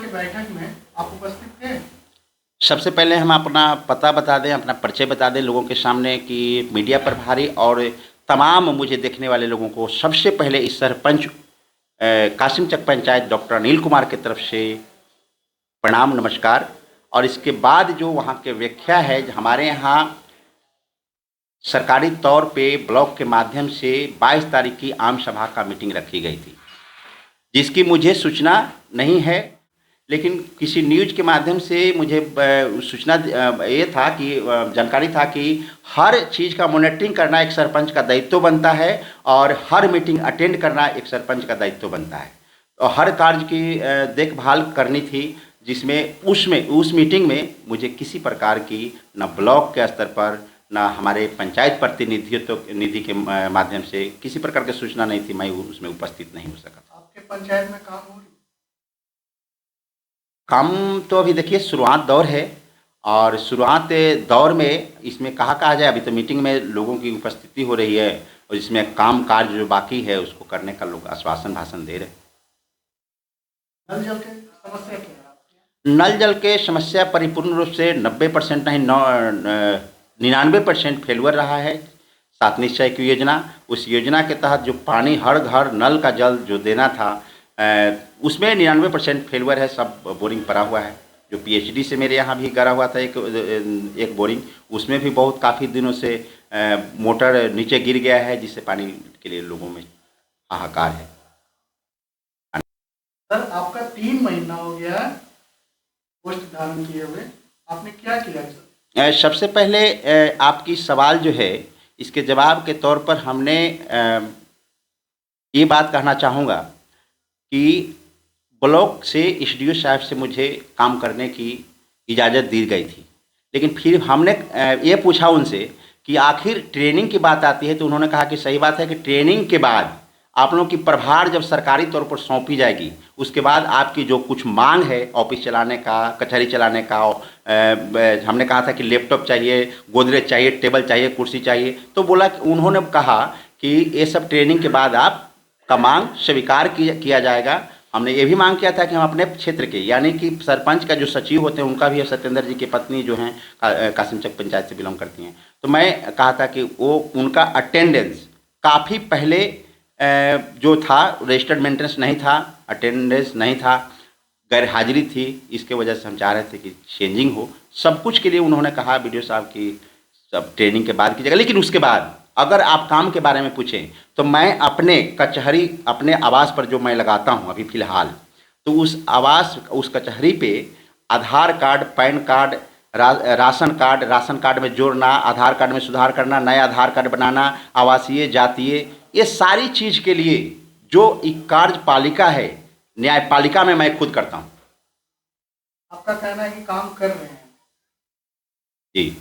के बैठक में आप उपस्थित थे? सबसे पहले हम अपना पता बता दें, अपना परिचय बता दें लोगों के सामने कि मीडिया प्रभारी और तमाम मुझे देखने वाले लोगों को सबसे पहले इस सरपंच कासिमचक पंचायत डॉक्टर अनिल कुमार की तरफ से प्रणाम नमस्कार। और इसके बाद जो वहाँ के व्याख्या है, हमारे यहाँ सरकारी तौर पे ब्लॉक के माध्यम से 22 तारीख की आम सभा का मीटिंग रखी गई थी, जिसकी मुझे सूचना नहीं है, लेकिन किसी न्यूज के माध्यम से मुझे सूचना ये था कि जानकारी था कि हर चीज़ का मॉनिटरिंग करना एक सरपंच का दायित्व बनता है और हर मीटिंग अटेंड करना एक सरपंच का दायित्व बनता है। और हर कार्य की देखभाल करनी थी, जिसमें उस मीटिंग में मुझे किसी प्रकार की न ब्लॉक के स्तर पर न हमारे पंचायत निधि के माध्यम से किसी प्रकार की सूचना नहीं थी। मैं उसमें उपस्थित नहीं हो सका। आपके पंचायत में काम हो रही? काम तो अभी देखिए शुरुआत दौर है, और शुरुआत दौर में इसमें कहा जाए, अभी तो मीटिंग में लोगों की उपस्थिति हो रही है और इसमें काम कार्य जो बाकी है उसको करने का लोग आश्वासन भाषण दे रहे हैं। नल जल की समस्या क्या है आपके? नल जल के समस्या परिपूर्ण रूप से 90% नहीं 99% फेलवर रहा है। 7 निश्चय की योजना, उस योजना के तहत जो पानी हर घर नल का जल जो देना था, उसमें 99% फेलवर है। सब बोरिंग पड़ा हुआ है। जो पीएचडी से मेरे यहाँ भी गड़ा हुआ था एक बोरिंग, उसमें भी बहुत काफ़ी दिनों से मोटर नीचे गिर गया है, जिससे पानी के लिए लोगों में हाहाकार है। सर, आपका 3 महीना हो गया पोस्ट धारण किए हुए, आपने क्या किया सर? सबसे पहले आपकी सवाल जो है, इसके जवाब के तौर पर हमने ये बात कहना चाहूँगा कि ब्लॉक से एसडीओ साहब से मुझे काम करने की इजाज़त दी गई थी, लेकिन फिर हमने ये पूछा उनसे कि आखिर ट्रेनिंग की बात आती है, तो उन्होंने कहा कि सही बात है कि ट्रेनिंग के बाद आप लोगों की प्रभार जब सरकारी तौर पर सौंपी जाएगी, उसके बाद आपकी जो कुछ मांग है ऑफिस चलाने का, कचहरी चलाने का, हमने कहा था कि लैपटॉप चाहिए, गोदरेज चाहिए, टेबल चाहिए, कुर्सी चाहिए, तो उन्होंने कहा कि ये सब ट्रेनिंग के बाद आपका मांग स्वीकार किया जाएगा। हमने ये भी मांग किया था कि हम अपने क्षेत्र के, यानी कि सरपंच का जो सचिव होते हैं उनका भी, सत्येंद्र जी की पत्नी जो हैं कासिमचक पंचायत से बिलोंग करती हैं, तो मैं कहा था कि वो उनका अटेंडेंस काफ़ी पहले जो था रजिस्टर्ड मेंटेनेंस नहीं था, अटेंडेंस नहीं था, गैर हाजिरी थी, इसके वजह से हम चाह रहे थे कि चेंजिंग हो। सब कुछ के लिए उन्होंने कहा वीडियो साहब की सब ट्रेनिंग के बाद कीजिएगा, लेकिन उसके बाद अगर आप काम के बारे में पूछें तो मैं अपने कचहरी, अपने आवास पर जो मैं लगाता हूं अभी फ़िलहाल, तो उस कचहरी पे Aadhaar card, PAN card, ration card में जोड़ना, आधार कार्ड में सुधार करना, नया आधार कार्ड बनाना, आवासीय, जातीय, ये सारी चीज़ के लिए जो एक कार्यपालिका है, न्यायपालिका में मैं खुद करता हूँ। आपका कहना है कि काम कर रहे हैं? जी।